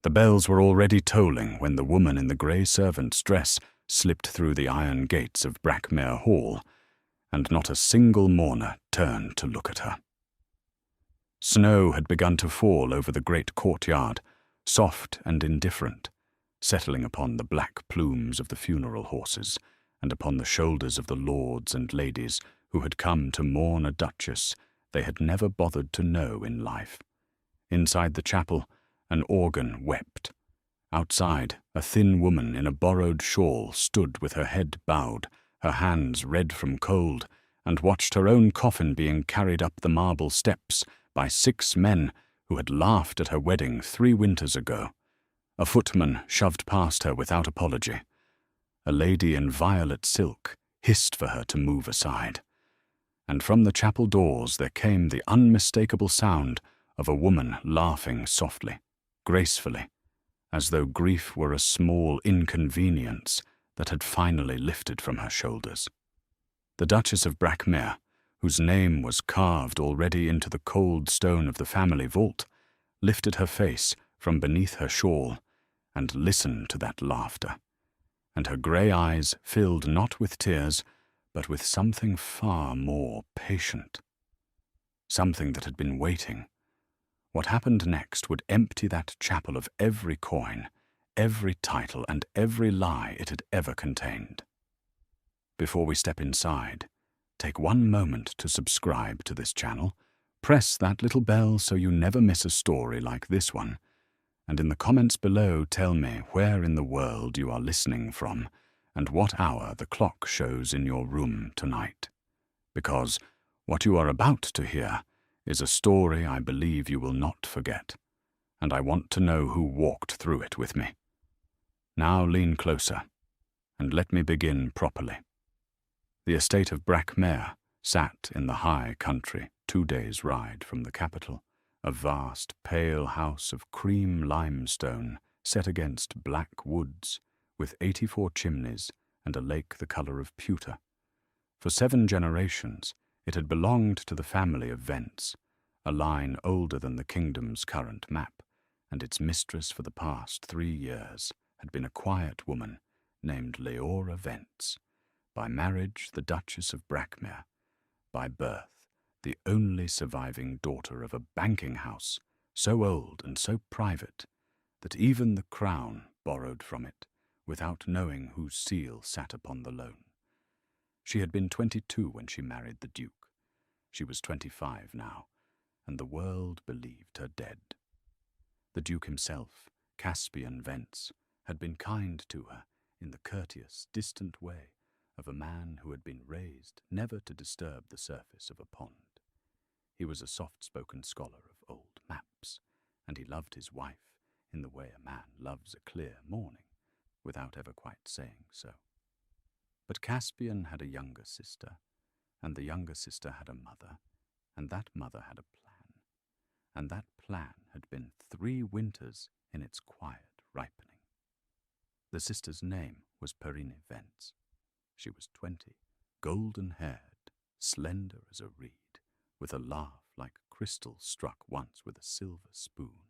The bells were already tolling when the woman in the grey servant's dress slipped through the iron gates of Brackmere Hall, and not a single mourner turned to look at her. Snow had begun to fall over the great courtyard, soft and indifferent, settling upon the black plumes of the funeral horses and upon the shoulders of the lords and ladies who had come to mourn a duchess they had never bothered to know in life. Inside the chapel, an organ wept. Outside, a thin woman in a borrowed shawl stood with her head bowed, her hands red from cold, and watched her own coffin being carried up the marble steps by 6 men who had laughed at her wedding 3 winters ago. A footman shoved past her without apology. A lady in violet silk hissed for her to move aside. And from the chapel doors there came the unmistakable sound of a woman laughing softly, gracefully, as though grief were a small inconvenience that had finally lifted from her shoulders. The Duchess of Brackmere, whose name was carved already into the cold stone of the family vault, lifted her face from beneath her shawl and listened to that laughter, and her grey eyes filled not with tears, but with something far more patient, something that had been waiting. What happened next would empty that chapel of every coin, every title, and every lie it had ever contained. Before we step inside, take one moment to subscribe to this channel, press that little bell so you never miss a story like this one, and in the comments below tell me where in the world you are listening from and what hour the clock shows in your room tonight. Because what you are about to hear is a story I believe you will not forget, and I want to know who walked through it with me. Now lean closer, and let me begin properly. The estate of Brackmere sat in the high country, 2 days' ride from the capital, a vast pale house of cream limestone set against black woods, with 84 chimneys and a lake the colour of pewter. For 7 generations it had belonged to the family of Vence, a line older than the kingdom's current map, and its mistress for the past 3 years had been a quiet woman named Leora Vence, by marriage the Duchess of Brackmere, by birth the only surviving daughter of a banking house so old and so private that even the crown borrowed from it without knowing whose seal sat upon the loan. She had been 22 when she married the Duke. She was 25 now, and the world believed her dead. The Duke himself, Caspian Vence, had been kind to her in the courteous, distant way of a man who had been raised never to disturb the surface of a pond. He was a soft-spoken scholar of old maps, and he loved his wife in the way a man loves a clear morning, without ever quite saying so. But Caspian had a younger sister, and the younger sister had a mother, and that mother had a plan, and that plan had been 3 winters in its quiet ripening. The sister's name was Perrine Vence. She was 20, golden-haired, slender as a reed, with a laugh like crystal struck once with a silver spoon,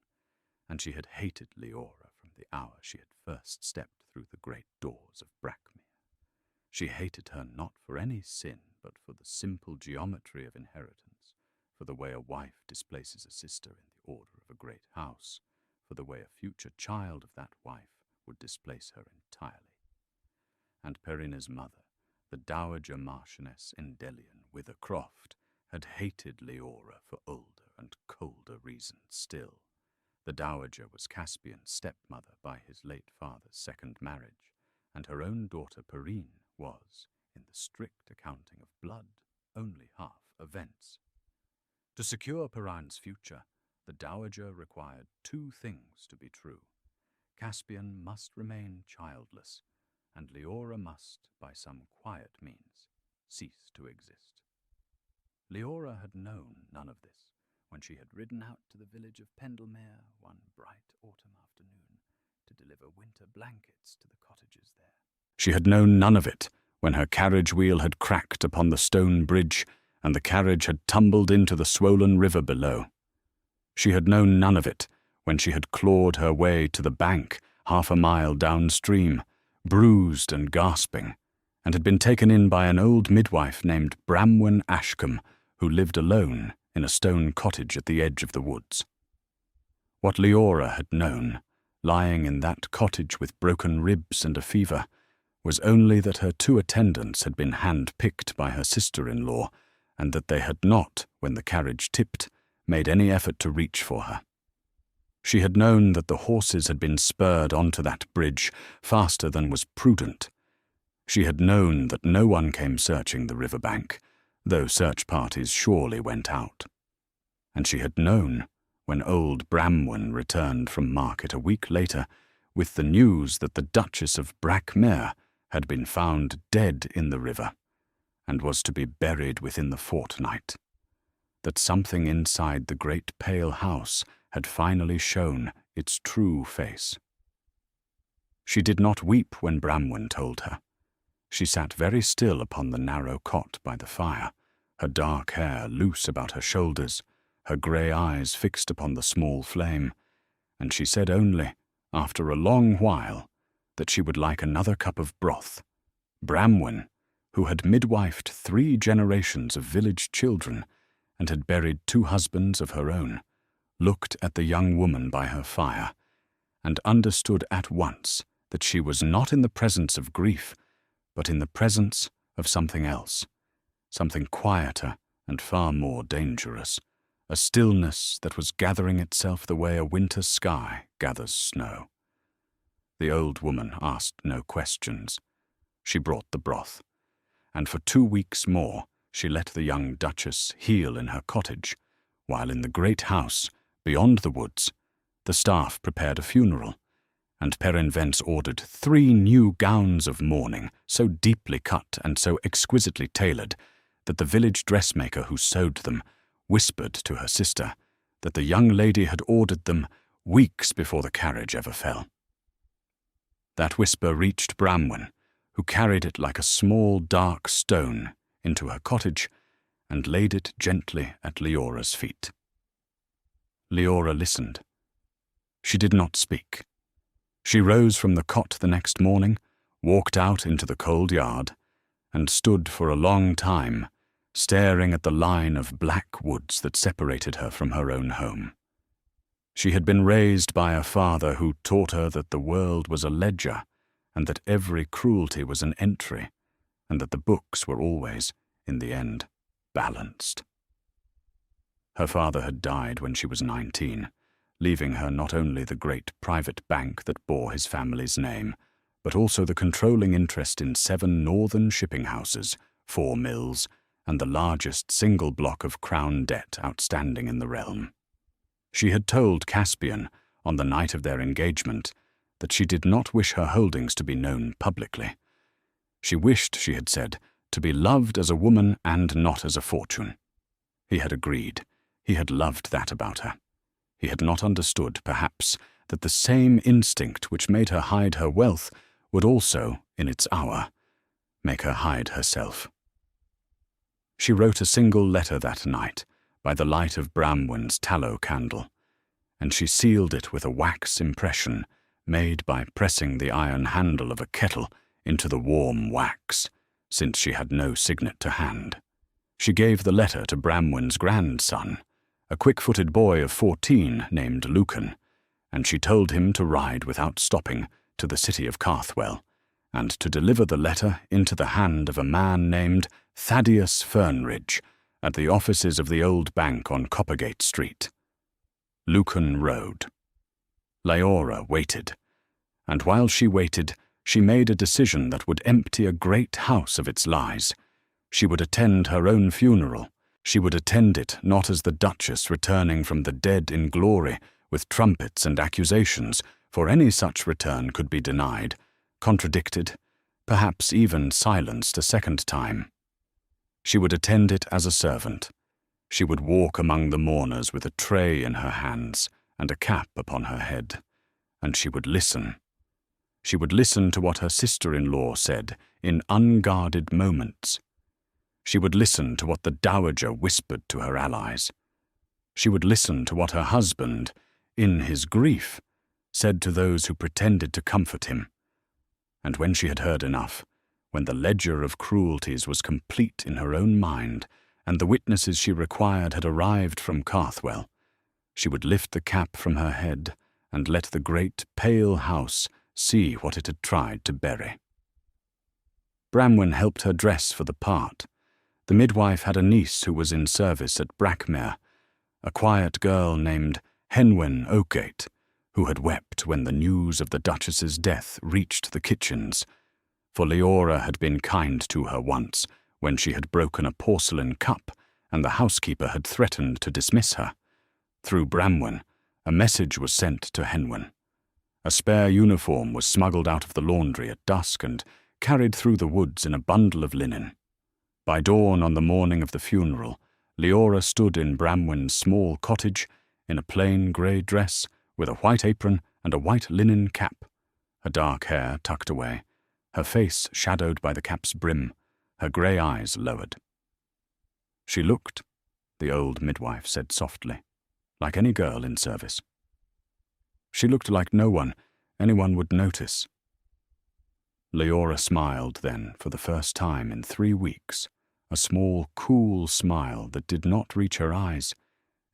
and she had hated Leora from the hour she had first stepped through the great doors of Brackmere. She hated her not for any sin, but for the simple geometry of inheritance, for the way a wife displaces a sister in the order of a great house, for the way a future child of that wife would displace her entirely. And Perrine's mother, the Dowager Marchioness Endelion Withercroft, had hated Leora for older and colder reasons still. The Dowager was Caspian's stepmother by his late father's second marriage, and her own daughter Perrine was, in the strict accounting of blood, only half a Vence. To secure Perrine's future, the Dowager required 2 things to be true. Caspian must remain childless, and Leora must, by some quiet means, cease to exist. Leora had known none of this when she had ridden out to the village of Pendlemere one bright autumn afternoon to deliver winter blankets to the cottagers there. She had known none of it when her carriage wheel had cracked upon the stone bridge and the carriage had tumbled into the swollen river below. She had known none of it when she had clawed her way to the bank 1/2 mile downstream, bruised and gasping, and had been taken in by an old midwife named Bramwyn Ashcombe, who lived alone in a stone cottage at the edge of the woods. What Leora had known, lying in that cottage with broken ribs and a fever, was only that her 2 attendants had been hand-picked by her sister-in-law, and that they had not, when the carriage tipped, made any effort to reach for her. She had known that the horses had been spurred onto that bridge faster than was prudent. She had known that no one came searching the riverbank, though search parties surely went out. And she had known, when old Bramwyn returned from market a week later, with the news that the Duchess of Brackmere had been found dead in the river, and was to be buried within the fortnight, that something inside the great pale house had finally shown its true face. She did not weep when Bramwyn told her. She sat very still upon the narrow cot by the fire, her dark hair loose about her shoulders, her grey eyes fixed upon the small flame, and she said only, after a long while, that she would like another cup of broth. Bramwyn, who had midwifed 3 generations of village children and had buried 2 husbands of her own, looked at the young woman by her fire, and understood at once that she was not in the presence of grief, but in the presence of something else, something quieter and far more dangerous, a stillness that was gathering itself the way a winter sky gathers snow. The old woman asked no questions. She brought the broth, and for 2 weeks more she let the young Duchess heal in her cottage, while in the great house, beyond the woods, the staff prepared a funeral, and Perenvence ordered 3 new gowns of mourning, so deeply cut and so exquisitely tailored that the village dressmaker who sewed them whispered to her sister that the young lady had ordered them weeks before the carriage ever fell. That whisper reached Bramwyn, who carried it like a small dark stone into her cottage and laid it gently at Leora's feet. Leora listened. She did not speak. She rose from the cot the next morning, walked out into the cold yard, and stood for a long time, staring at the line of black woods that separated her from her own home. She had been raised by a father who taught her that the world was a ledger, and that every cruelty was an entry, and that the books were always, in the end, balanced. Her father had died when she was 19, leaving her not only the great private bank that bore his family's name, but also the controlling interest in 7 northern shipping houses, 4 mills, and the largest single block of crown debt outstanding in the realm. She had told Caspian, on the night of their engagement, that she did not wish her holdings to be known publicly. She wished, she had said, to be loved as a woman and not as a fortune. He had agreed. He had loved that about her. He had not understood, perhaps, that the same instinct which made her hide her wealth would also, in its hour, make her hide herself. She wrote a single letter that night, by the light of Bramwyn's tallow candle, and she sealed it with a wax impression made by pressing the iron handle of a kettle into the warm wax, since she had no signet to hand. She gave the letter to Bramwyn's grandson, a quick-footed boy of 14 named Lucan, and she told him to ride without stopping to the city of Carthwell, and to deliver the letter into the hand of a man named Thaddeus Fernridge at the offices of the old bank on Coppergate Street. Lucan rode. Leora waited, and while she waited, she made a decision that would empty a great house of its lies. She would attend her own funeral. She would attend it not as the Duchess returning from the dead in glory, with trumpets and accusations, for any such return could be denied, contradicted, perhaps even silenced a second time. She would attend it as a servant. She would walk among the mourners with a tray in her hands and a cap upon her head, and she would listen. She would listen to what her sister-in-law said in unguarded moments. She would listen to what the dowager whispered to her allies. She would listen to what her husband, in his grief, said to those who pretended to comfort him. And when she had heard enough, when the ledger of cruelties was complete in her own mind, and the witnesses she required had arrived from Carthwell, she would lift the cap from her head and let the great pale house see what it had tried to bury. Bramwyn helped her dress for the part. The midwife had a niece who was in service at Brackmere, a quiet girl named Henwen Oakgate, who had wept when the news of the Duchess's death reached the kitchens, for Leora had been kind to her once when she had broken a porcelain cup and the housekeeper had threatened to dismiss her. Through Bramwyn, a message was sent to Henwen. A spare uniform was smuggled out of the laundry at dusk and carried through the woods in a bundle of linen. By dawn on the morning of the funeral, Leora stood in Bramwyn's small cottage in a plain grey dress with a white apron and a white linen cap, her dark hair tucked away, her face shadowed by the cap's brim, her grey eyes lowered. She looked, the old midwife said softly, like any girl in service. She looked like no one anyone would notice. Leora smiled then for the first time in 3 weeks, a small, cool smile that did not reach her eyes,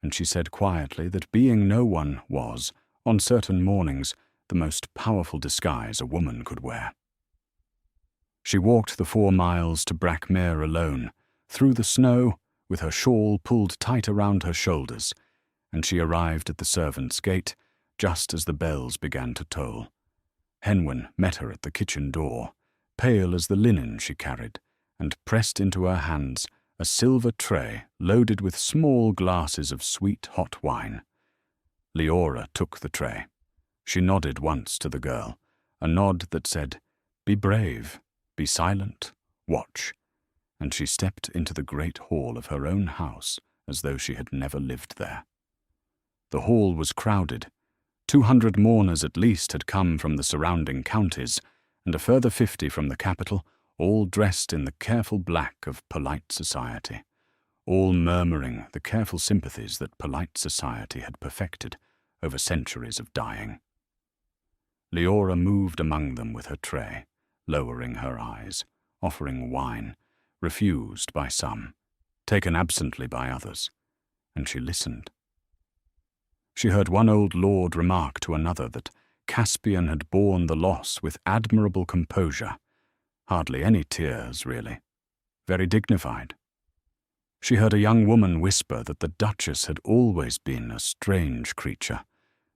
and she said quietly that being no one was, on certain mornings, the most powerful disguise a woman could wear. She walked the 4 miles to Brackmere alone, through the snow, with her shawl pulled tight around her shoulders, and she arrived at the servants' gate just as the bells began to toll. Henwen met her at the kitchen door, pale as the linen she carried, and pressed into her hands a silver tray loaded with small glasses of sweet hot wine. Leora took the tray. She nodded once to the girl, a nod that said, "Be brave, be silent, watch," and she stepped into the great hall of her own house as though she had never lived there. The hall was crowded. 200 mourners at least had come from the surrounding counties, and a further 50 from the capital, all dressed in the careful black of polite society, all murmuring the careful sympathies that polite society had perfected over centuries of dying. Leora moved among them with her tray, lowering her eyes, offering wine, refused by some, taken absently by others, and she listened. She heard one old lord remark to another that Caspian had borne the loss with admirable composure, hardly any tears, really, very dignified. She heard a young woman whisper that the Duchess had always been a strange creature,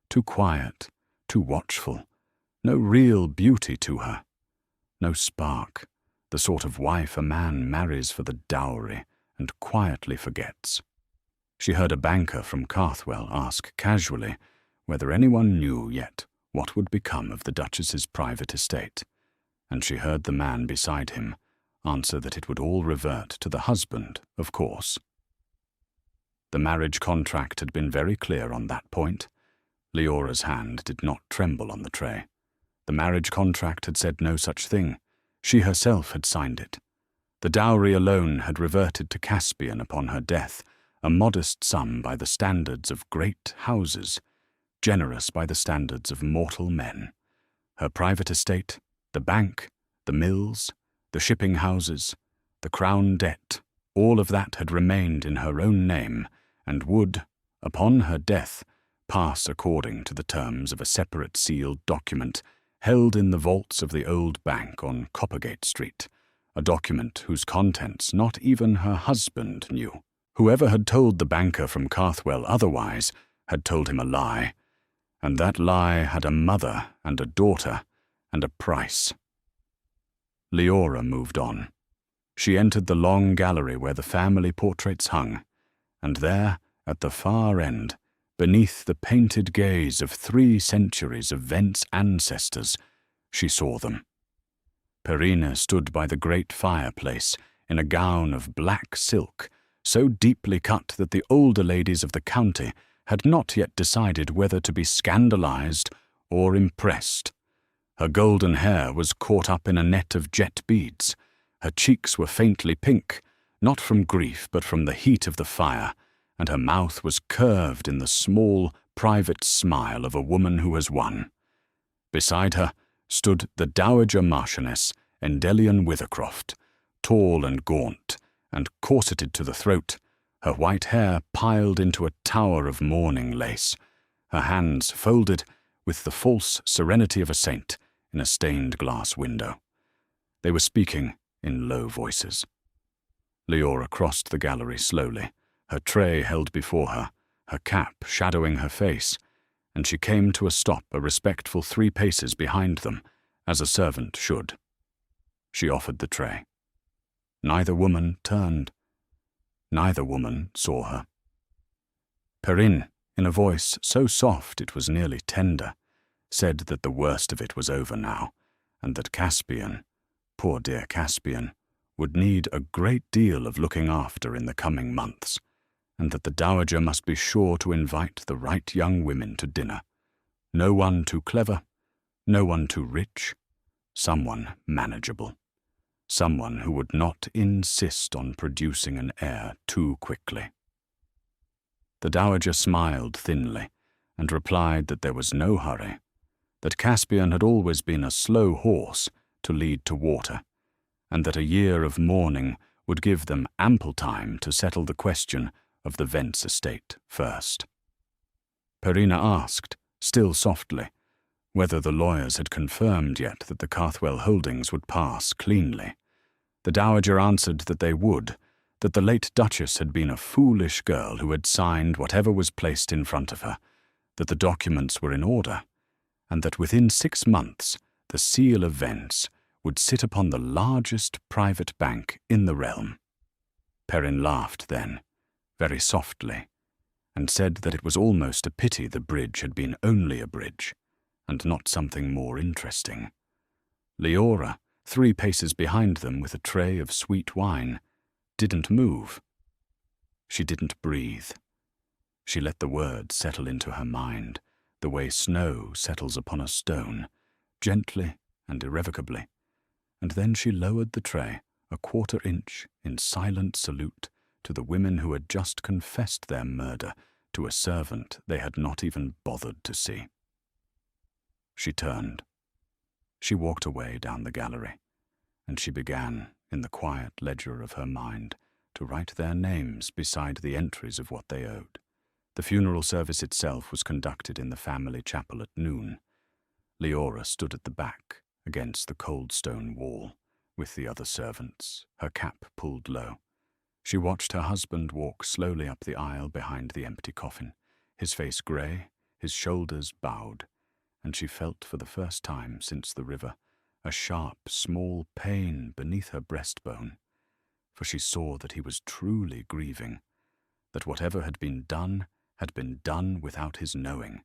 too quiet, too watchful, no real beauty to her, no spark, the sort of wife a man marries for the dowry and quietly forgets. She heard a banker from Carthwell ask casually whether anyone knew yet what would become of the Duchess's private estate, and she heard the man beside him answer that it would all revert to the husband, of course. The marriage contract had been very clear on that point. Leora's hand did not tremble on the tray. The marriage contract had said no such thing. She herself had signed it. The dowry alone had reverted to Caspian upon her death, a modest sum by the standards of great houses, generous by the standards of mortal men. Her private estate, the bank, the mills, the shipping houses, the crown debt, all of that had remained in her own name and would, upon her death, pass according to the terms of a separate sealed document held in the vaults of the old bank on Coppergate Street, a document whose contents not even her husband knew. Whoever had told the banker from Carthwell otherwise had told him a lie, and that lie had a mother and a daughter and a price. Leora moved on. She entered the long gallery where the family portraits hung, and there, at the far end, beneath the painted gaze of 3 centuries of Vent's ancestors, she saw them. Perrine stood by the great fireplace in a gown of black silk, so deeply cut that the older ladies of the county had not yet decided whether to be scandalized or impressed. Her golden hair was caught up in a net of jet beads. Her cheeks were faintly pink, not from grief but from the heat of the fire, and her mouth was curved in the small, private smile of a woman who has won. Beside her stood the Dowager Marchioness Endelion Withercroft, tall and gaunt, and corseted to the throat, her white hair piled into a tower of mourning lace, her hands folded with the false serenity of a saint in a stained glass window. They were speaking in low voices. Leora crossed the gallery slowly, her tray held before her, her cap shadowing her face, and she came to a stop a respectful 3 paces behind them, as a servant should. She offered the tray. Neither woman turned. Neither woman saw her. Perrine, in a voice so soft it was nearly tender, said that the worst of it was over now, and that Caspian, poor dear Caspian, would need a great deal of looking after in the coming months, and that the Dowager must be sure to invite the right young women to dinner. No one too clever, no one too rich, someone manageable, someone who would not insist on producing an heir too quickly. The Dowager smiled thinly and replied that there was no hurry, that Caspian had always been a slow horse to lead to water, and that a year of mourning would give them ample time to settle the question of the Vence estate first. Perrine asked, still softly, whether the lawyers had confirmed yet that the Carthwell holdings would pass cleanly. The Dowager answered that they would, that the late Duchess had been a foolish girl who had signed whatever was placed in front of her, that the documents were in order, and that within 6 months the seal of Vence would sit upon the largest private bank in the realm. Perrine laughed then, very softly, and said that it was almost a pity the bridge had been only a bridge, and not something more interesting. Leora, 3 paces behind them with a tray of sweet wine, didn't move. She didn't breathe. She let the words settle into her mind, the way snow settles upon a stone, gently and irrevocably, and then she lowered the tray a 1/4 inch in silent salute to the women who had just confessed their murder to a servant they had not even bothered to see. She turned. She walked away down the gallery, and she began, in the quiet ledger of her mind, to write their names beside the entries of what they owed. The funeral service itself was conducted in the family chapel at noon. Leora stood at the back, against the cold stone wall, with the other servants, her cap pulled low. She watched her husband walk slowly up the aisle behind the empty coffin, his face grey, his shoulders bowed, and she felt for the first time since the river a sharp, small pain beneath her breastbone, for she saw that he was truly grieving, that whatever had been done without his knowing,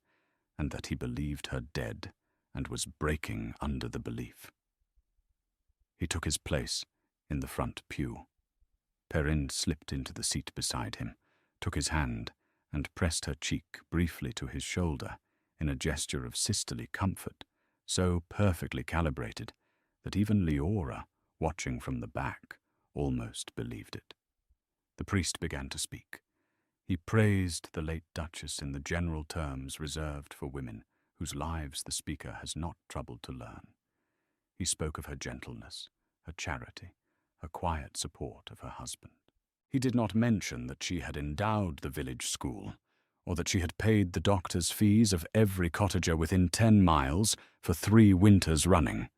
and that he believed her dead and was breaking under the belief. He took his place in the front pew. Perrine slipped into the seat beside him, took his hand, and pressed her cheek briefly to his shoulder in a gesture of sisterly comfort, so perfectly calibrated that even Leora, watching from the back, almost believed it. The priest began to speak. He praised the late Duchess in the general terms reserved for women whose lives the speaker has not troubled to learn. He spoke of her gentleness, her charity, her quiet support of her husband. He did not mention that she had endowed the village school, or that she had paid the doctor's fees of every cottager within 10 miles for 3 winters running,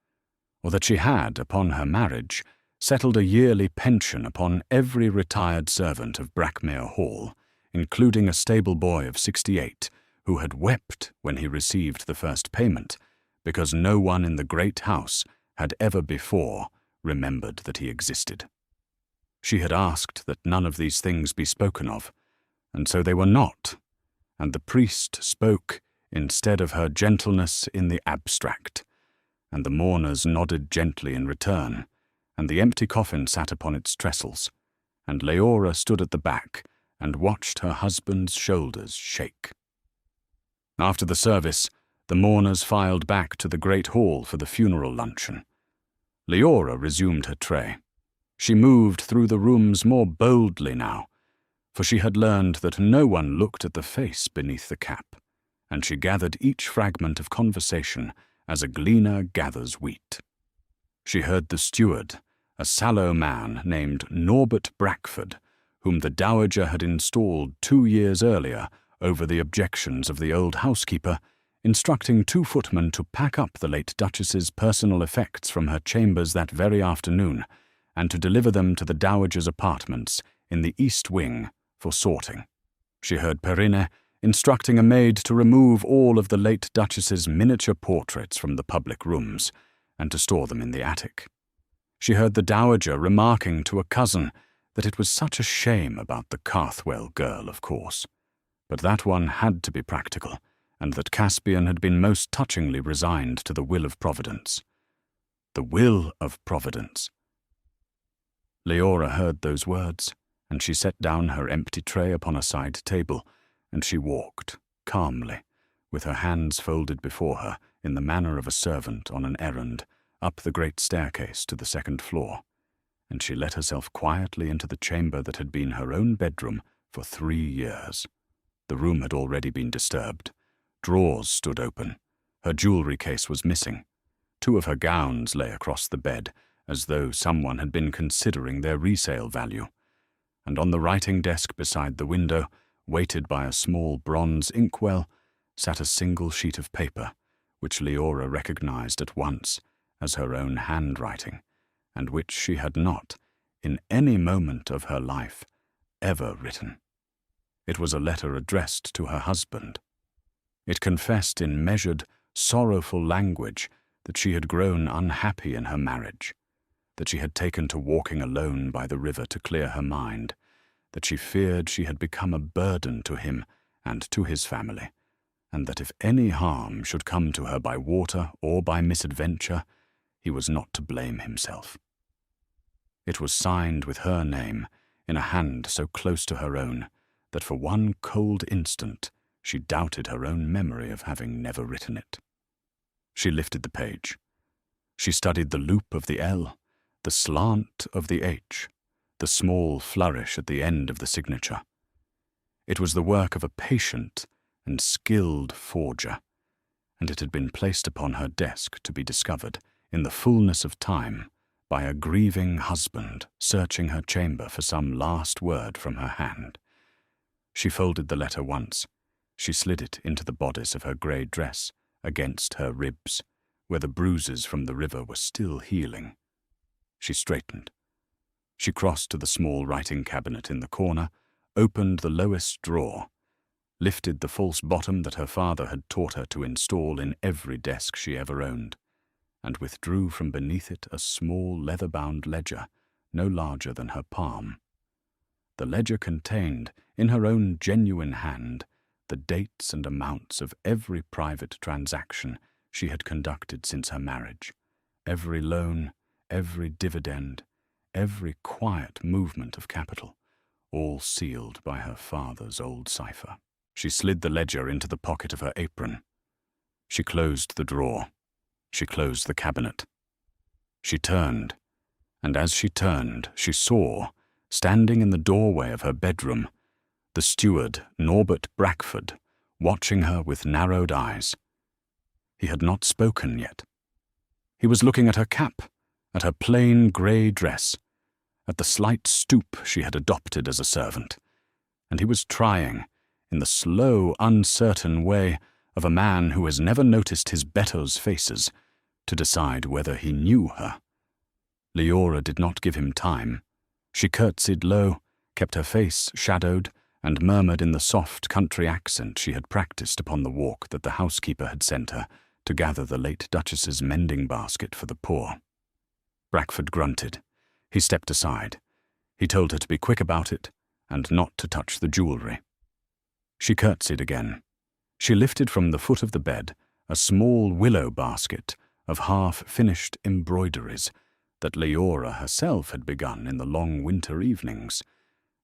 or that she had, upon her marriage, settled a yearly pension upon every retired servant of Brackmere Hall, including a stable boy of 68, who had wept when he received the first payment, because no one in the great house had ever before remembered that he existed. She had asked that none of these things be spoken of, and so they were not, and the priest spoke instead of her gentleness in the abstract, and the mourners nodded gently in return, and the empty coffin sat upon its trestles, and Leora stood at the back and watched her husband's shoulders shake. After the service, the mourners filed back to the great hall for the funeral luncheon. Leora resumed her tray. She moved through the rooms more boldly now, for she had learned that no one looked at the face beneath the cap, and she gathered each fragment of conversation as a gleaner gathers wheat. She heard the steward, a sallow man named Norbert Brackford, whom the dowager had installed 2 years earlier over the objections of the old housekeeper, instructing 2 footmen to pack up the late Duchess's personal effects from her chambers that very afternoon, and to deliver them to the dowager's apartments in the east wing for sorting. She heard Perrine instructing a maid to remove all of the late Duchess's miniature portraits from the public rooms, and to store them in the attic. She heard the dowager remarking to a cousin that it was such a shame about the Carthwell girl, of course, but that one had to be practical, and that Caspian had been most touchingly resigned to the will of Providence. The will of Providence. Leora heard those words, and she set down her empty tray upon a side table, and she walked, calmly, with her hands folded before her in the manner of a servant on an errand, up the great staircase to the 2nd floor, and she let herself quietly into the chamber that had been her own bedroom for 3 years. The room had already been disturbed. Drawers stood open. Her jewelry case was missing. 2 of her gowns lay across the bed, as though someone had been considering their resale value. And on the writing desk beside the window, weighted by a small bronze inkwell, sat a single sheet of paper, which Leora recognized at once as her own handwriting, and which she had not, in any moment of her life, ever written. It was a letter addressed to her husband. It confessed in measured, sorrowful language that she had grown unhappy in her marriage, that she had taken to walking alone by the river to clear her mind, that she feared she had become a burden to him and to his family, and that if any harm should come to her by water or by misadventure, he was not to blame himself. It was signed with her name, in a hand so close to her own, that for one cold instant she doubted her own memory of having never written it. She lifted the page. She studied the loop of the L, the slant of the H, the small flourish at the end of the signature. It was the work of a patient and skilled forger, and it had been placed upon her desk to be discovered, in the fullness of time, by a grieving husband searching her chamber for some last word from her hand. She folded the letter once. She slid it into the bodice of her grey dress, against her ribs, where the bruises from the river were still healing. She straightened. She crossed to the small writing cabinet in the corner, opened the lowest drawer, lifted the false bottom that her father had taught her to install in every desk she ever owned, and withdrew from beneath it a small leather-bound ledger no larger than her palm. The ledger contained, in her own genuine hand, the dates and amounts of every private transaction she had conducted since her marriage, every loan, every dividend, every quiet movement of capital, all sealed by her father's old cipher. She slid the ledger into the pocket of her apron. She closed the drawer. She closed the cabinet. She turned, and as she turned, she saw, standing in the doorway of her bedroom, the steward, Norbert Brackford, watching her with narrowed eyes. He had not spoken yet. He was looking at her cap, at her plain grey dress, at the slight stoop she had adopted as a servant, and he was trying, in the slow, uncertain way of a man who has never noticed his betters' faces, to decide whether he knew her. Leora did not give him time. She curtsied low, kept her face shadowed, and murmured in the soft country accent she had practiced upon the walk that the housekeeper had sent her to gather the late Duchess's mending basket for the poor. Brackford grunted. He stepped aside. He told her to be quick about it, and not to touch the jewelry. She curtsied again. She lifted from the foot of the bed a small willow basket of half-finished embroideries that Leora herself had begun in the long winter evenings,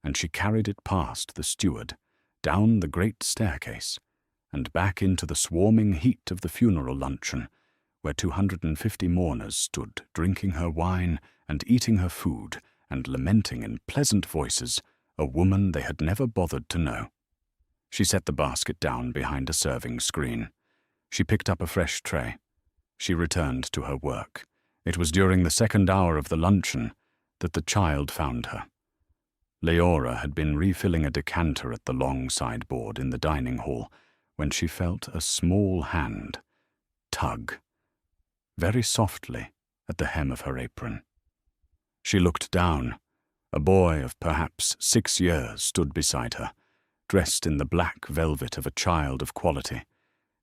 and she carried it past the steward, down the great staircase, and back into the swarming heat of the funeral luncheon, where 250 mourners stood drinking her wine and eating her food and lamenting in pleasant voices a woman they had never bothered to know. She set the basket down behind a serving screen. She picked up a fresh tray. She returned to her work. It was during the second hour of the luncheon that the child found her. Leora had been refilling a decanter at the long sideboard in the dining hall when she felt a small hand tug, very softly, at the hem of her apron. She looked down. A boy of perhaps 6 years stood beside her, dressed in the black velvet of a child of quality,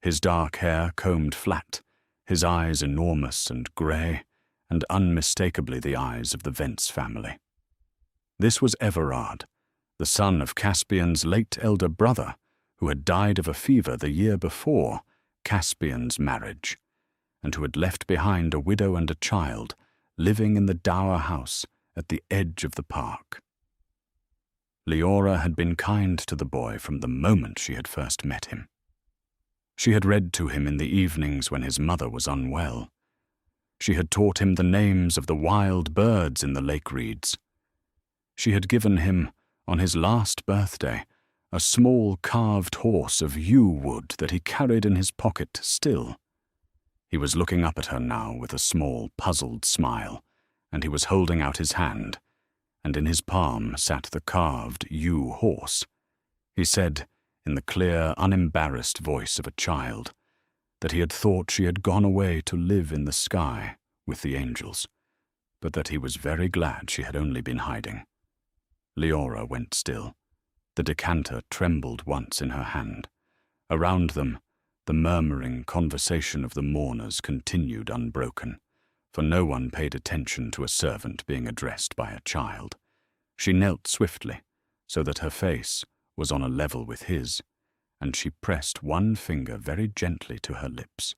his dark hair combed flat, his eyes enormous and grey, and unmistakably the eyes of the Vence family. This was Everard, the son of Caspian's late elder brother, who had died of a fever the year before Caspian's marriage, and who had left behind a widow and a child, living in the dower house at the edge of the park. Leora had been kind to the boy from the moment she had first met him. She had read to him in the evenings when his mother was unwell. She had taught him the names of the wild birds in the lake reeds. She had given him, on his last birthday, a small carved horse of yew wood that he carried in his pocket still. He was looking up at her now with a small, puzzled smile, and he was holding out his hand, and in his palm sat the carved yew horse. He said, in the clear, unembarrassed voice of a child, that he had thought she had gone away to live in the sky with the angels, but that he was very glad she had only been hiding. Leora went still. The decanter trembled once in her hand. Around them, the murmuring conversation of the mourners continued unbroken, for no one paid attention to a servant being addressed by a child. She knelt swiftly, so that her face was on a level with his, and she pressed one finger very gently to her lips.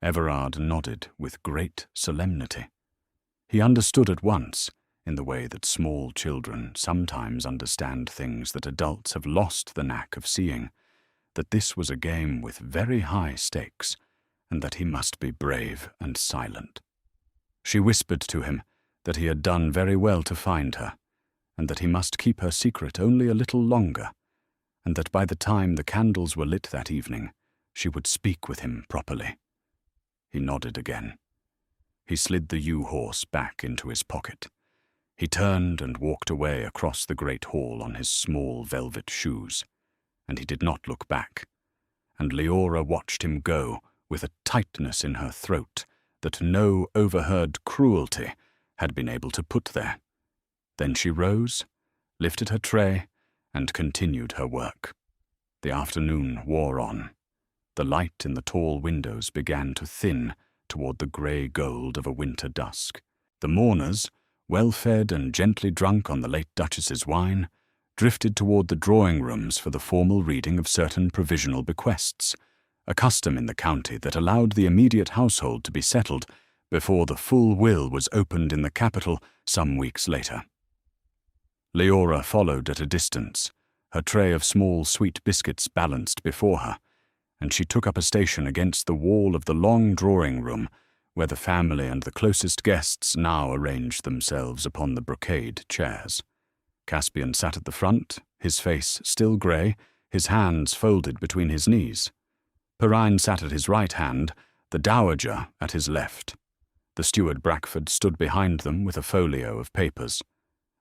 Everard nodded with great solemnity. He understood at once, in the way that small children sometimes understand things that adults have lost the knack of seeing, that this was a game with very high stakes, and that he must be brave and silent. She whispered to him that he had done very well to find her, and that he must keep her secret only a little longer, and that by the time the candles were lit that evening, she would speak with him properly. He nodded again. He slid the yew horse back into his pocket. He turned and walked away across the great hall on his small velvet shoes, and he did not look back, and Leora watched him go with a tightness in her throat that no overheard cruelty had been able to put there. Then she rose, lifted her tray, and continued her work. The afternoon wore on. The light in the tall windows began to thin toward the grey gold of a winter dusk. The mourners, well-fed and gently drunk on the late Duchess's wine, drifted toward the drawing-rooms for the formal reading of certain provisional bequests, a custom in the county that allowed the immediate household to be settled before the full will was opened in the capital some weeks later. Leora followed at a distance, her tray of small sweet biscuits balanced before her, and she took up a station against the wall of the long drawing-room where the family and the closest guests now arranged themselves upon the brocade chairs. Caspian sat at the front, his face still grey, his hands folded between his knees. Perrine sat at his right hand, the dowager at his left. The steward Brackford stood behind them with a folio of papers.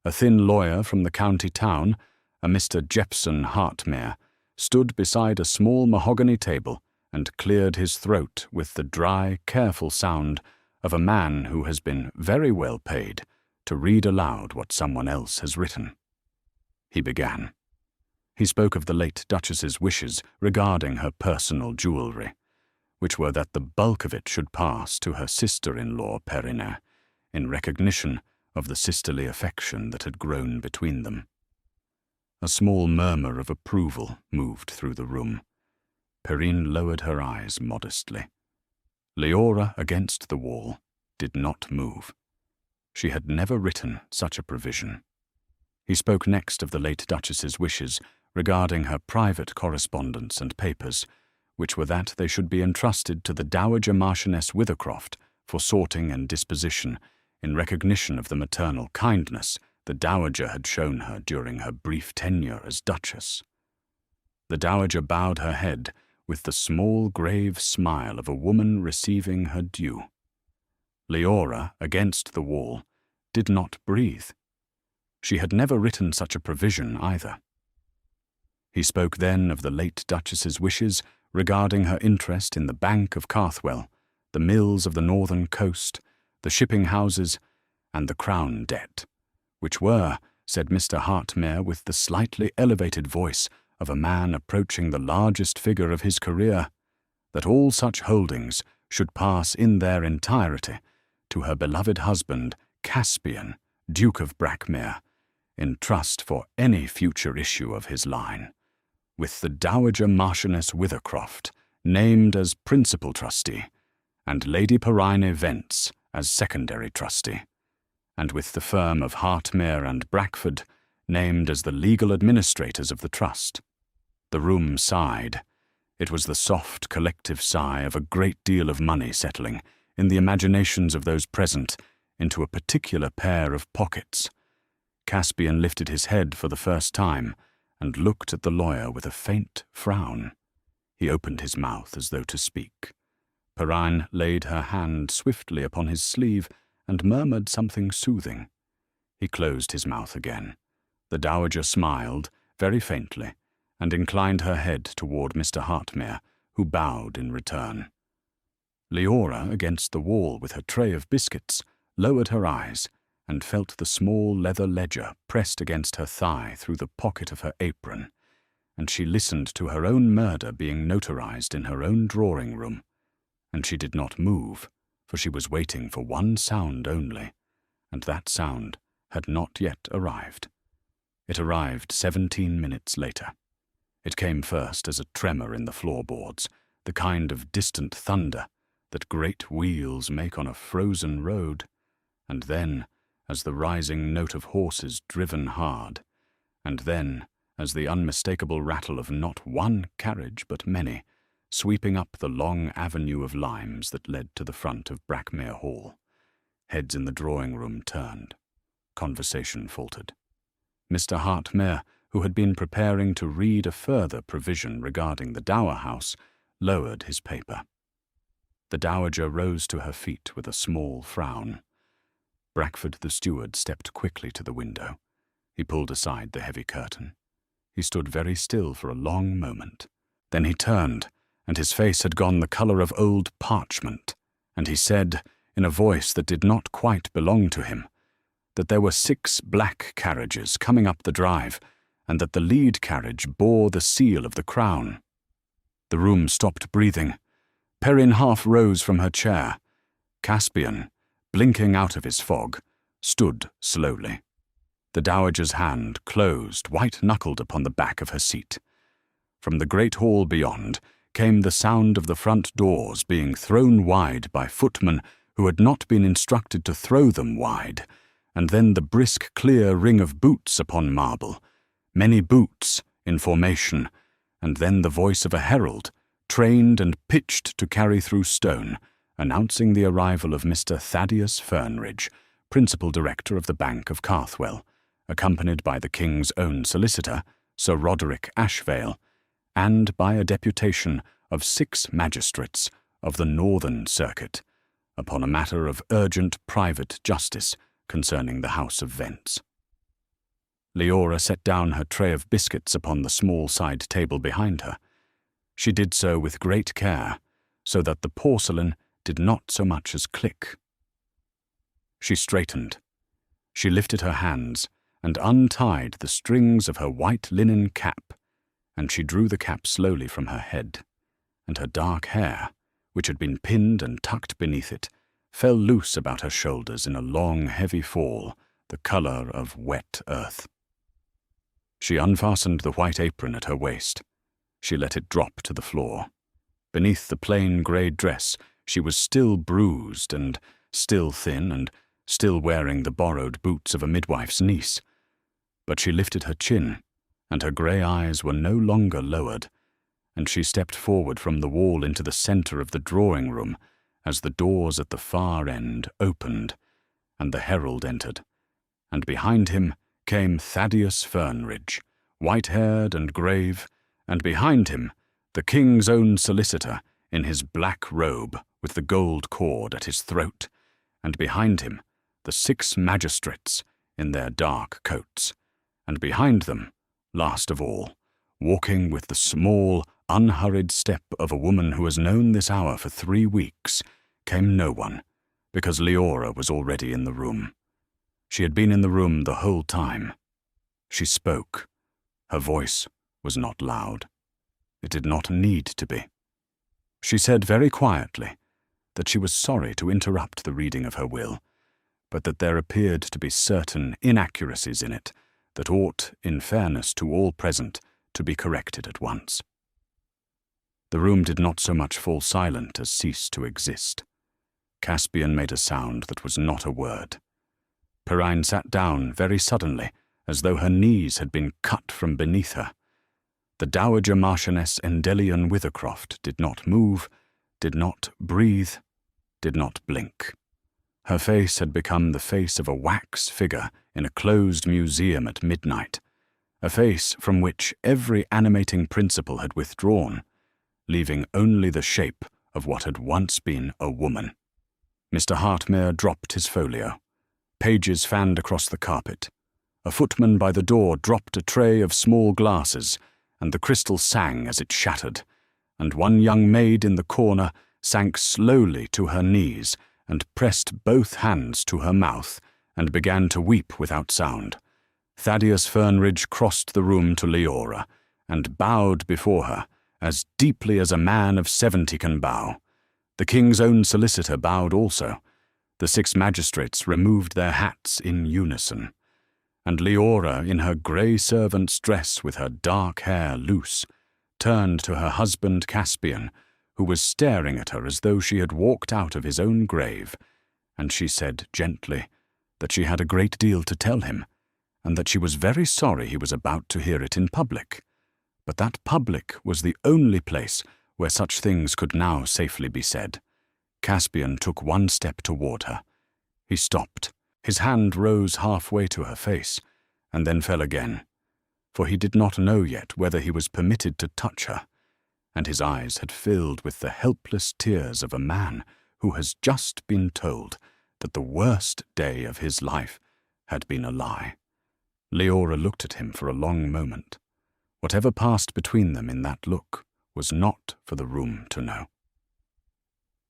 A thin lawyer from the county town, a Mr. Jepson Hartmere, stood beside a small mahogany table and cleared his throat with the dry, careful sound of a man who has been very well paid to read aloud what someone else has written. He began. He spoke of the late Duchess's wishes regarding her personal jewellery, which were that the bulk of it should pass to her sister-in-law Perrine, in recognition of the sisterly affection that had grown between them. A small murmur of approval moved through the room. Perrine lowered her eyes modestly. Leora, against the wall, did not move. She had never written such a provision. He spoke next of the late Duchess's wishes regarding her private correspondence and papers, which were that they should be entrusted to the Dowager Marchioness Withercroft for sorting and disposition, in recognition of the maternal kindness the Dowager had shown her during her brief tenure as Duchess. The dowager bowed her head with the small, grave smile of a woman receiving her due. Leora, against the wall, did not breathe. She had never written such a provision either. He spoke then of the late Duchess's wishes regarding her interest in the Bank of Carthwell, the mills of the northern coast, the shipping houses, and the Crown debt, which were, said Mr. Hartmere with the slightly elevated voice of a man approaching the largest figure of his career, that all such holdings should pass in their entirety to her beloved husband, Caspian, Duke of Brackmere, in trust for any future issue of his line, with the Dowager Marchioness Withercroft named as principal trustee, and Lady Perrine Vence as secondary trustee, and with the firm of Hartmere and Brackford named as the legal administrators of the trust. The room sighed. It was the soft, collective sigh of a great deal of money settling, in the imaginations of those present, into a particular pair of pockets. Caspian lifted his head for the first time, and looked at the lawyer with a faint frown. He opened his mouth as though to speak. Perrine laid her hand swiftly upon his sleeve and murmured something soothing. He closed his mouth again. The dowager smiled, very faintly, and inclined her head toward Mr. Hartmere, who bowed in return. Leora, against the wall with her tray of biscuits, lowered her eyes and felt the small leather ledger pressed against her thigh through the pocket of her apron, and she listened to her own murder being notarized in her own drawing-room, and she did not move, for she was waiting for one sound only, and that sound had not yet arrived. It arrived 17 minutes later. It came first as a tremor in the floorboards, the kind of distant thunder that great wheels make on a frozen road, and then as the rising note of horses driven hard, and then as the unmistakable rattle of not one carriage but many, sweeping up the long avenue of limes that led to the front of Brackmere Hall. Heads in the drawing-room turned. Conversation faltered. Mr. Hartmere, who had been preparing to read a further provision regarding the Dower House, lowered his paper. The dowager rose to her feet with a small frown. Brackford the steward stepped quickly to the window. He pulled aside the heavy curtain. He stood very still for a long moment. Then he turned, and his face had gone the color of old parchment, and he said, in a voice that did not quite belong to him, that there were 6 black carriages coming up the drive, and that the lead carriage bore the seal of the Crown. The room stopped breathing. Perrine half rose from her chair. Caspian, blinking out of his fog, stood slowly. The dowager's hand closed white-knuckled upon the back of her seat. From the great hall beyond came the sound of the front doors being thrown wide by footmen who had not been instructed to throw them wide, and then the brisk, clear ring of boots upon marble, many boots in formation, and then the voice of a herald, trained and pitched to carry through stone, announcing the arrival of Mr. Thaddeus Fernridge, principal director of the Bank of Carthwell, accompanied by the King's own solicitor, Sir Roderick Ashvale, and by a deputation of 6 magistrates of the Northern Circuit, upon a matter of urgent private justice concerning the House of Vence. Leora set down her tray of biscuits upon the small side table behind her. She did so with great care, so that the porcelain did not so much as click. She straightened. She lifted her hands and untied the strings of her white linen cap, and she drew the cap slowly from her head, and her dark hair, which had been pinned and tucked beneath it, fell loose about her shoulders in a long, heavy fall, the color of wet earth. She unfastened the white apron at her waist. She let it drop to the floor. Beneath the plain grey dress, she was still bruised and still thin and still wearing the borrowed boots of a midwife's niece. But she lifted her chin, and her grey eyes were no longer lowered, and she stepped forward from the wall into the centre of the drawing-room as the doors at the far end opened, and the herald entered, and behind him came Thaddeus Fernridge, white-haired and grave, and behind him the king's own solicitor in his black robe with the gold cord at his throat, and behind him the 6 magistrates in their dark coats, and behind them, last of all, walking with the small, unhurried step of a woman who has known this hour for 3 weeks, came no one, because Leora was already in the room. She had been in the room the whole time. She spoke. Her voice was not loud. It did not need to be. She said very quietly that she was sorry to interrupt the reading of her will, but that there appeared to be certain inaccuracies in it that ought, in fairness to all present, to be corrected at once. The room did not so much fall silent as cease to exist. Caspian made a sound that was not a word. Perrine sat down very suddenly, as though her knees had been cut from beneath her. The Dowager Marchioness Endelion Withercroft did not move, did not breathe, did not blink. Her face had become the face of a wax figure in a closed museum at midnight, a face from which every animating principle had withdrawn, leaving only the shape of what had once been a woman. Mr. Hartmere dropped his folio. Pages fanned across the carpet. A footman by the door dropped a tray of small glasses, and the crystal sang as it shattered, and one young maid in the corner sank slowly to her knees and pressed both hands to her mouth and began to weep without sound. Thaddeus Fernridge crossed the room to Leora and bowed before her as deeply as a man of 70 can bow. The king's own solicitor bowed also. The 6 magistrates removed their hats in unison, and Leora, in her grey servant's dress with her dark hair loose, turned to her husband Caspian, who was staring at her as though she had walked out of his own grave, and she said gently that she had a great deal to tell him, and that she was very sorry he was about to hear it in public, but that public was the only place where such things could now safely be said. Caspian took one step toward her. He stopped. His hand rose halfway to her face, and then fell again, for he did not know yet whether he was permitted to touch her, and his eyes had filled with the helpless tears of a man who has just been told that the worst day of his life had been a lie. Leora looked at him for a long moment. Whatever passed between them in that look was not for the room to know.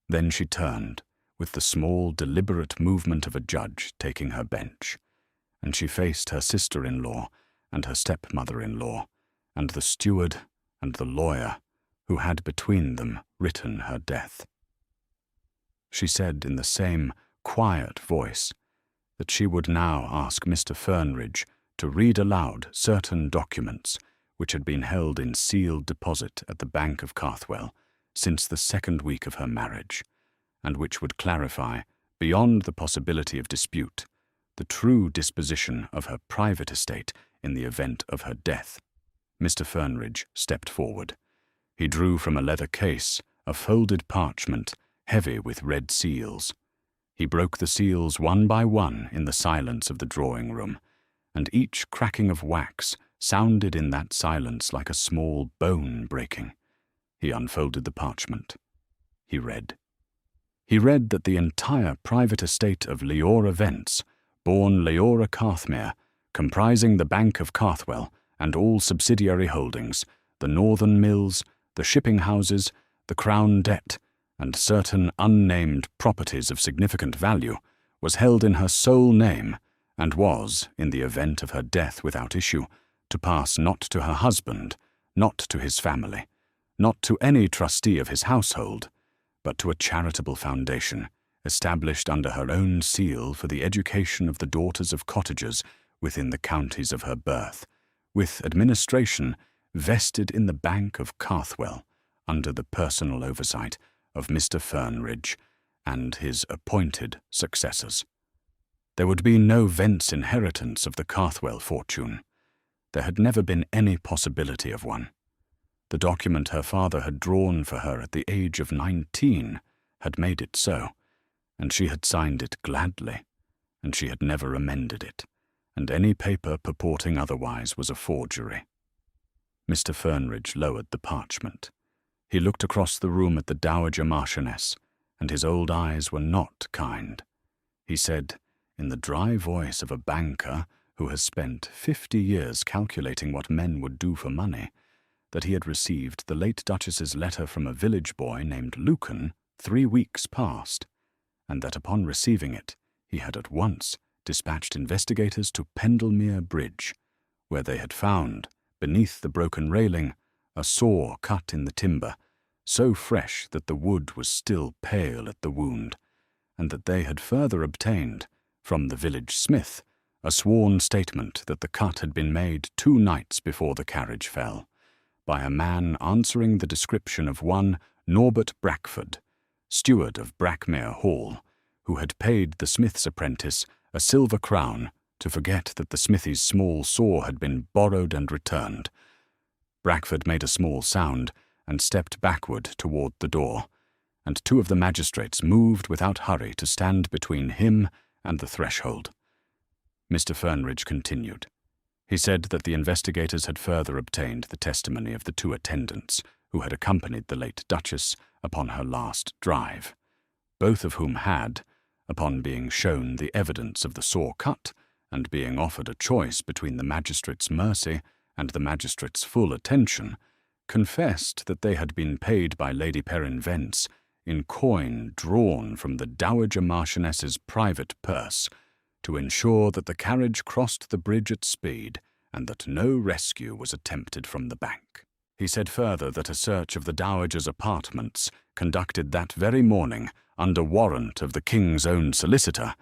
Then she turned, with the small, deliberate movement of a judge taking her bench, and she faced her sister-in-law and her stepmother-in-law, and the steward and the lawyer who had between them written her death. She said in the same quiet voice that she would now ask Mr. Fernridge to read aloud certain documents which had been held in sealed deposit at the Bank of Carthwell since the 2nd week of her marriage, and which would clarify, beyond the possibility of dispute, the true disposition of her private estate in the event of her death. Mr. Fernridge stepped forward. He drew from a leather case a folded parchment heavy with red seals. He broke the seals one by one in the silence of the drawing-room, and each cracking of wax sounded in that silence like a small bone breaking. He unfolded the parchment. He read. He read that the entire private estate of Leora Vence, born Leora Carthmere, comprising the Bank of Carthwell and all subsidiary holdings, the northern mills, the shipping houses, the crown debt, and certain unnamed properties of significant value, was held in her sole name, and was, in the event of her death without issue, to pass not to her husband, not to his family, not to any trustee of his household, but to a charitable foundation established under her own seal for the education of the daughters of cottagers within the counties of her birth, with administration vested in the Bank of Carthwell under the personal oversight of Mr. Fernridge and his appointed successors. There would be no Vence inheritance of the Carthwell fortune. There had never been any possibility of one. The document her father had drawn for her at the age of 19 had made it so, and she had signed it gladly, and she had never amended it, and any paper purporting otherwise was a forgery. Mr. Fernridge lowered the parchment. He looked across the room at the Dowager Marchioness, and his old eyes were not kind. He said, in the dry voice of a banker who has spent 50 years calculating what men would do for money, that he had received the late Duchess's letter from a village boy named Lucan 3 weeks past, and that upon receiving it, he had at once dispatched investigators to Pendlemere Bridge, where they had found, beneath the broken railing, a saw cut in the timber, so fresh that the wood was still pale at the wound, and that they had further obtained, from the village smith, a sworn statement that the cut had been made 2 nights before the carriage fell, by a man answering the description of one Norbert Brackford, steward of Brackmere Hall, who had paid the smith's apprentice a silver crown to forget that the smithy's small saw had been borrowed and returned. Brackford made a small sound and stepped backward toward the door, and 2 of the magistrates moved without hurry to stand between him and the threshold. Mr. Fernridge continued. He said that the investigators had further obtained the testimony of the 2 attendants who had accompanied the late Duchess upon her last drive, both of whom had, upon being shown the evidence of the saw cut, and being offered a choice between the magistrate's mercy and the magistrate's full attention, confessed that they had been paid by Lady Perrin Vence in coin drawn from the Dowager Marchioness's private purse, to ensure that the carriage crossed the bridge at speed and that no rescue was attempted from the bank. He said further that a search of the Dowager's apartments, conducted that very morning under warrant of the King's own solicitor,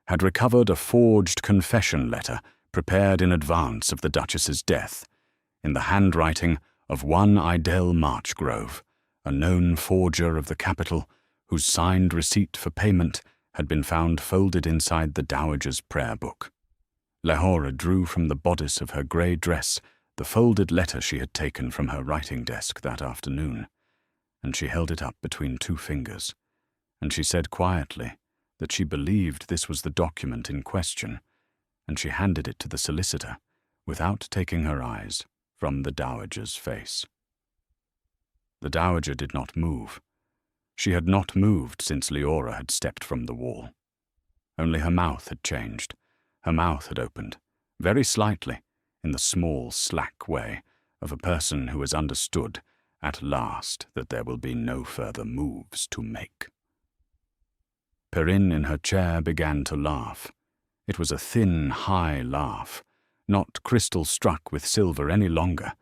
had recovered a forged confession letter prepared in advance of the Duchess's death, in the handwriting of one Idell Marchgrove, a known forger of the capital, whose signed receipt for payment had been found folded inside the Dowager's prayer book. Lahora drew from the bodice of her grey dress the folded letter she had taken from her writing desk that afternoon, and she held it up between 2 fingers, and she said quietly that she believed this was the document in question, and she handed it to the solicitor without taking her eyes from the Dowager's face. The Dowager did not move. She had not moved since Leora had stepped from the wall. Only her mouth had changed. Her mouth had opened, very slightly, in the small, slack way of a person who has understood, at last, that there will be no further moves to make. Perrin in her chair began to laugh. It was a thin, high laugh, not crystal struck with silver any longer,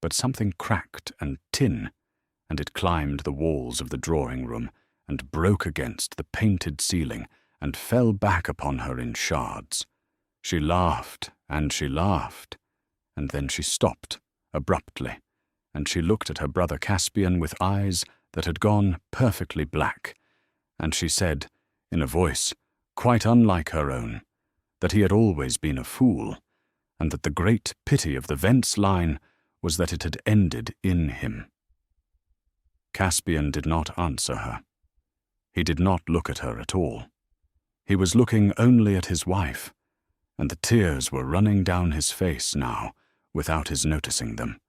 but something cracked and tin, and it climbed the walls of the drawing-room and broke against the painted ceiling and fell back upon her in shards. She laughed, and then she stopped, abruptly, and she looked at her brother Caspian with eyes that had gone perfectly black, and she said, in a voice quite unlike her own, that he had always been a fool, and that the great pity of the Vence line was that it had ended in him. Caspian did not answer her. He did not look at her at all. He was looking only at his wife, and the tears were running down his face now, without his noticing them,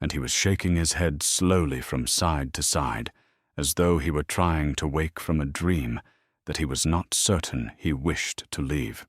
and he was shaking his head slowly from side to side, as though he were trying to wake from a dream that he was not certain he wished to leave.